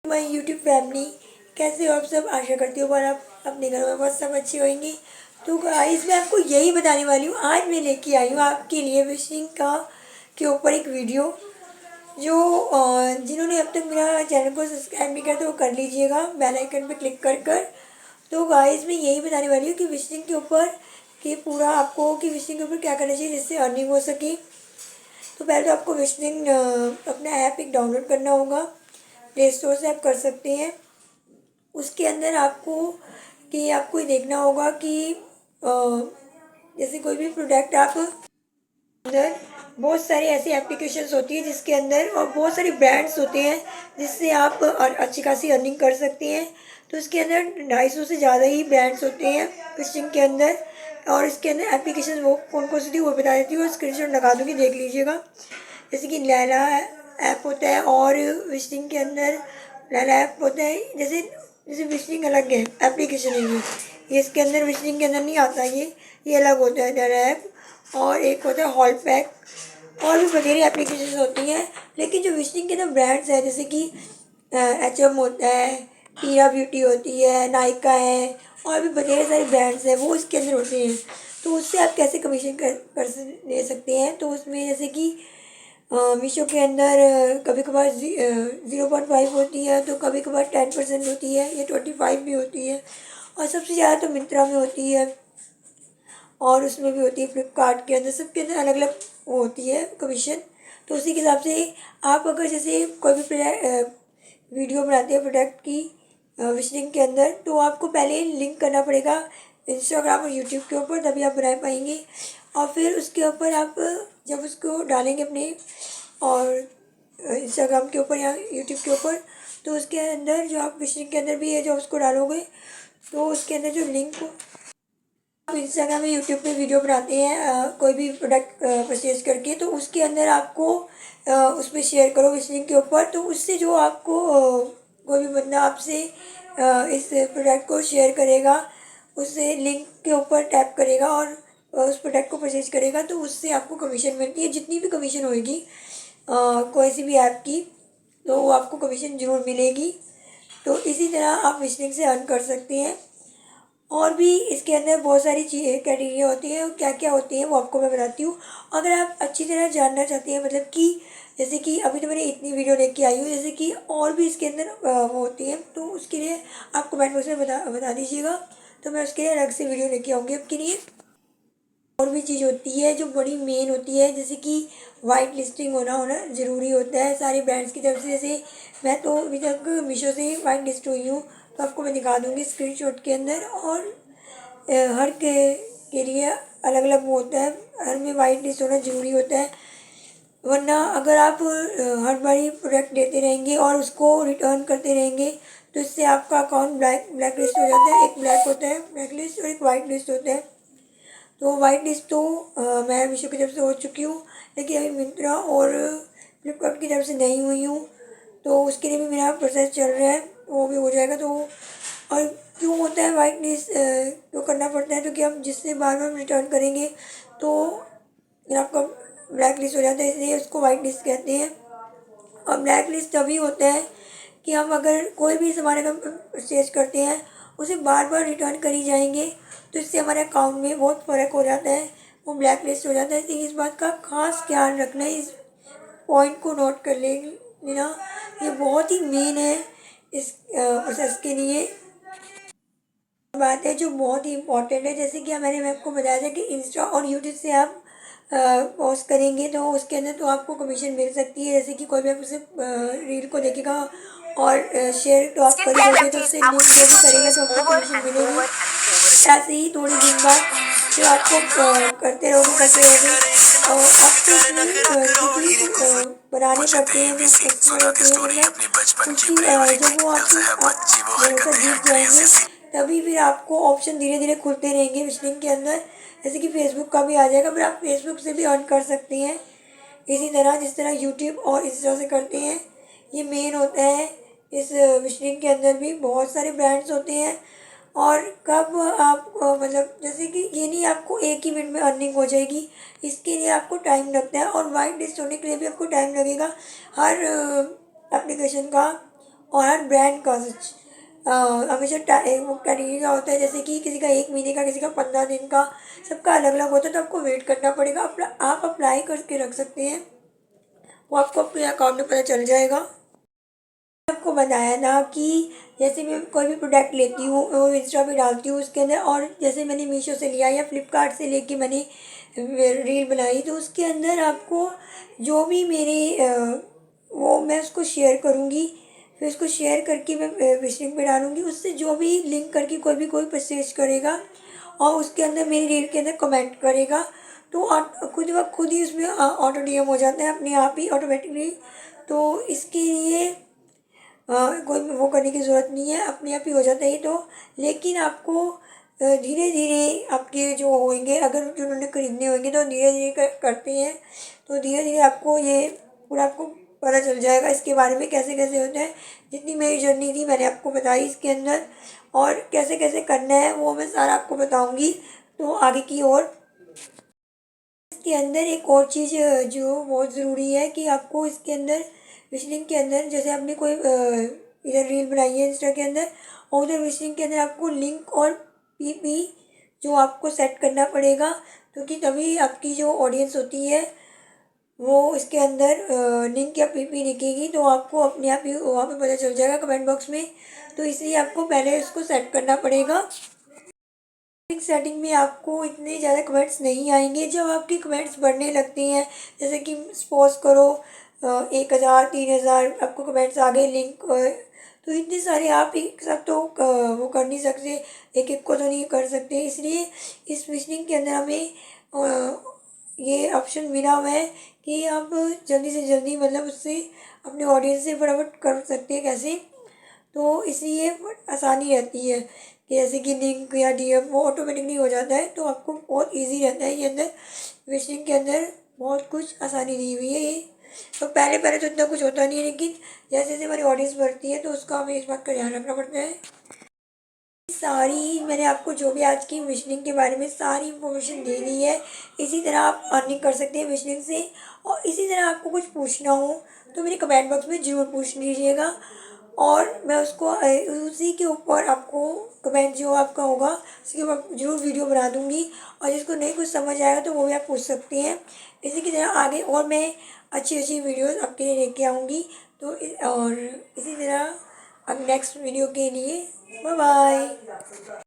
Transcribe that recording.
My YouTube family, कैसे हो आप सब। आशा करती हूँ और आप अपने घरों में बहुत सब अच्छी होंगी। तो गाइस मैं आपको यही बताने वाली हूँ। आज मैं लेके आई हूँ आपके लिए विशिंग का के ऊपर एक वीडियो जो जिन्होंने अब तक मेरा चैनल को सब्सक्राइब नहीं किया तो वो कर लीजिएगा बेल आइकन पे क्लिक कर। तो गाइस मैं यही बताने वाली हूँ कि विशिंग के ऊपर कि पूरा आपको कि विशिंग के ऊपर क्या करना चाहिए जिससे अर्निंग हो सके। तो पहले तो आपको विशिंग अपना ऐप एक डाउनलोड करना होगा। प्ले स्टोर से आप कर सकते हैं। उसके अंदर आपको ये देखना होगा कि जैसे कोई भी प्रोडक्ट आप अंदर बहुत सारी ऐसी एप्लीकेशंस होती है जिसके अंदर और बहुत सारे ब्रांड्स होते हैं जिससे आप अच्छी खासी अर्निंग कर सकते हैं। तो इसके अंदर 250 से ज़्यादा ही ब्रांड्स होते हैं फिशिंग के अंदर। और इसके अंदर एप्लीकेशन वो कौन कौन सी थी वो बता देती हूँ और स्क्रीनशॉट लगा दूँगी, देख लीजिएगा। जैसे कि लैला ऐप होता है और विशिंग के अंदर लैला ऐप होता है। जैसे जैसे विशिंग अलग है, एप्लीकेशन है ये इसके अंदर विशिंग के अंदर नहीं आता। ये अलग होता है लैला ऐप। और एक होता है हॉल पैक और भी बथेरी एप्लीकेशन होती हैं। लेकिन जो विशिंग के अंदर ब्रांड्स हैं जैसे कि एच.एम. होता है, टीरा ब्यूटी होती है, नायका है और भी बथेरे सारे ब्रांड्स हैं वो इसके अंदर होते हैं। तो उससे आप कैसे कमीशन ले सकते हैं। तो उसमें जैसे कि मीशो के अंदर कभी कभार 0.5 होती है, तो कभी कभार 10% होती है, या 25 भी होती है। और सबसे ज़्यादा तो मिंत्रा में होती है और उसमें भी होती है फ्लिपकार्ट के अंदर। सबके अंदर अलग अलग वो होती है कमीशन। तो उसी के हिसाब से आप अगर जैसे कोई भी वीडियो बनाते हैं प्रोडक्ट की विशलिंग के अंदर, तो आपको पहले लिंक करना पड़ेगा इंस्टाग्राम और यूट्यूब के ऊपर, तभी आप बना पाएंगे। और फिर उसके ऊपर आप जब उसको डालेंगे अपने और इंस्टाग्राम के ऊपर या यूट्यूब के ऊपर, तो उसके अंदर जो आप विशलिंग के अंदर भी है जो उसको डालोगे, तो उसके अंदर जो लिंक आप इंस्टाग्राम या यूट्यूब पे वीडियो बनाते हैं कोई भी प्रोडक्ट परचेज करके, तो उसके अंदर आपको उस पर शेयर करो इस लिंक के ऊपर। तो उससे जो आपको कोई भी बंदा आपसे इस प्रोडक्ट को शेयर करेगा, उससे लिंक के ऊपर टैप करेगा और उस प्रोडक्ट को परचेज करेगा, तो उससे आपको कमीशन मिलती है। जितनी भी कमीशन होएगी कोई सी भी ऐप की, तो वो आपको कमीशन ज़रूर मिलेगी। तो इसी तरह आप विशलिंग से अर्न कर सकते हैं। और भी इसके अंदर बहुत सारी चीज़ें क्राइटेरिया होती हैं, क्या क्या होती हैं वो आपको मैं बताती हूँ। अगर आप अच्छी तरह जानना चाहते हैं, मतलब कि जैसे कि अभी तो मैंने इतनी वीडियो लेके आई हूँ, जैसे कि और भी इसके अंदर वो होती हैं, तो उसके लिए आप कमेंट बॉक्स में बता दीजिएगा, तो मैं उसके लिए अलग से वीडियो लेके आऊँगी आपके लिए। और भी चीज़ होती है जो बड़ी मेन होती है, जैसे कि वाइट लिस्टिंग होना ज़रूरी होता है सारे ब्रांड्स की तरफ से। जैसे मैं तो अभी तक मीशो से वाइट लिस्ट हुई हूँ, तो आपको मैं दिखा दूँगी स्क्रीनशॉट के अंदर। और हर के लिए अलग अलग वो होता है, हर में वाइट लिस्ट होना ज़रूरी होता है। वरना अगर आप हर बारी प्रोडक्ट लेते रहेंगे और उसको रिटर्न करते रहेंगे, तो इससे आपका अकाउंट ब्लैक लिस्ट हो जाता है। एक ब्लैक होता है ब्लैक लिस्ट और एक वाइट लिस्ट होता है। तो वाइट लिस्ट तो मैं मीशो की तरफ से हो चुकी हूँ, लेकिन अभी मिंत्रा और फ्लिपकार्ट की तरफ से नहीं हुई हूँ। तो उसके लिए भी मेरा प्रोसेस चल रहा है, वो भी हो जाएगा। तो और क्यों होता है वाइट लिस्ट क्यों करना पड़ता है, क्योंकि हम जिससे बार बार रिटर्न करेंगे तो आपका ब्लैक लिस्ट हो जाता है, इसलिए उसको वाइट लिस्ट कहते हैं। और ब्लैक लिस्ट तभी होता है कि हम अगर कोई भी सामान अगर परचेज करते हैं, उसे बार बार रिटर्न करी जाएंगे, तो इससे हमारे अकाउंट में बहुत फ़र्क हो जाता है, वो ब्लैक लिस्ट हो जाता है। इसलिए इस बात का खास ध्यान रखना है, इस पॉइंट को नोट कर लेना, ये बहुत ही मेन है इस प्रोसेस के लिए। बात है जो बहुत ही इम्पोर्टेंट है, जैसे कि मैंने आपको बताया था कि इंस्टा और यूट्यूब से आप पोस्ट करेंगे तो उसके अंदर तो आपको कमीशन मिल सकती है। जैसे कि कोई भी आप उसे रील को देखेगा और शेयर तो आप करेंगे, तो उससे लिंक जो भी करेगा तो आपको कमीशन मिलेगी। ऐसे ही थोड़े दिन बाद जो आपको करते रहोगे और आपको इसमें बनाने पड़ते हैं जो कस्टमर होते हैं, मतलब उसकी जब वो आपको भरोसा जीत जाएंगे, तभी फिर आपको ऑप्शन धीरे धीरे खुलते रहेंगे विशलिंग के अंदर। जैसे कि फेसबुक का भी आ जाएगा, फिर आप फेसबुक से भी अर्न कर सकते हैं इसी तरह जिस तरह यूट्यूब और इंस्टा से करते हैं। ये मेन होता है। इस विशलिंग के अंदर भी बहुत सारे ब्रांड्स होते हैं। और कब आप मतलब जैसे कि ये नहीं आपको एक ही मिनट में अर्निंग हो जाएगी, इसके लिए आपको टाइम लगता है और वाइट लिस्ट होने के लिए भी आपको टाइम लगेगा हर एप्लीकेशन का। और हर ब्रांड का सच हमेशा वो क्राइटेरिया होता है, जैसे कि किसी का 1 महीने का, किसी का 15 दिन का, सबका अलग अलग होता है। तो आपको वेट करना पड़ेगा। आप अप्लाई करके रख सकते हैं, वो आपको अपने अकाउंट में पता चल जाएगा। आपको बताया था कि जैसे मैं कोई भी प्रोडक्ट लेती हूँ वो इंस्टा पे डालती हूँ उसके अंदर, और जैसे मैंने मीशो से लिया या फ्लिपकार्ट से लेके मैंने रील बनाई, तो उसके अंदर आपको जो भी मेरे वो मैं उसको शेयर करूँगी, फिर उसको शेयर करके मैं विश लिंक पे डालूँगी। उससे जो भी लिंक करके कोई परचेज करेगा और उसके अंदर मेरी रील के अंदर कमेंट करेगा, तो खुद ब खुद ही उसमें ऑटो डीएम हो जाता है अपने आप ही ऑटोमेटिकली। तो इसके लिए कोई वो करने की ज़रूरत नहीं है, अपने आप ही हो जाता है ये तो। लेकिन आपको धीरे धीरे आपके जो होंगे, अगर जिन्होंने खरीदने होंगे तो धीरे धीरे करते हैं, तो धीरे धीरे आपको ये पूरा आपको पता चल जाएगा इसके बारे में कैसे कैसे होता है। जितनी मेरी जर्नी थी मैंने आपको बताई इसके अंदर, और कैसे कैसे करना है वो मैं सारा आपको बताऊँगी। तो आगे की ओर इसके अंदर एक और चीज़ जो बहुत ज़रूरी है कि आपको इसके अंदर विशलिंग के अंदर, जैसे आपने कोई इधर रील बनाई है इंस्टा के अंदर, और उधर विशलिंग के अंदर आपको लिंक और पीपी जो आपको सेट करना पड़ेगा, क्योंकि तभी आपकी जो ऑडियंस होती है वो इसके अंदर लिंक या पीपी दिखेगी, तो आपको अपने आप ही वहाँ पे पता चल जाएगा कमेंट बॉक्स में। तो इसलिए आपको पहले उसको सेट करना पड़ेगा। सेटिंग में आपको इतने ज़्यादा कमेंट्स नहीं आएंगे। जब आपके कमेंट्स बढ़ने लगते हैं, जैसे कि सपोज करो 1,000 3,000 आपको कमेंट्स आ गए लिंक, तो इतने सारे आप एक साथ तो वो कर नहीं सकते, एक एक को तो नहीं कर सकते। इसलिए इस विशनिंग के अंदर हमें ये ऑप्शन मिला हुआ है कि आप जल्दी से जल्दी मतलब उससे अपने ऑडियंस से फटाफट कर सकते हैं कैसे। तो इसलिए आसानी रहती है कि जैसे कि लिंक या डीएम वो ऑटोमेटिकली हो जाता है, तो आपको बहुत इजी रहता है ये अंदर। विशिंग के अंदर बहुत कुछ आसानी दी हुई है ये। तो पहले पहले तो इतना कुछ होता नहीं है, लेकिन जैसे जैसे हमारी ऑडियंस बढ़ती है तो उसका हमें इस बात का ध्यान रखना पड़ता है। सारी मैंने आपको जो भी आज की विशनिंग के बारे में सारी इन्फॉर्मेशन दे दी है। इसी तरह आप अर्निंग कर सकते हैं विशनिंग से। और इसी तरह आपको कुछ पूछना हो तो मेरे कमेंट बॉक्स में ज़रूर पूछ लीजिएगा, और मैं उसको उसी के ऊपर आपको कमेंट जो आपका होगा उसके ऊपर ज़रूर वीडियो बना दूँगी। और जिसको नहीं कुछ समझ आएगा तो वो भी आप पूछ सकते हैं। इसी की तरह आगे और मैं अच्छी अच्छी वीडियोज़ आपके लिए लेके आऊँगी। तो और इसी तरह अब नेक्स्ट वीडियो के लिए बाय बाय।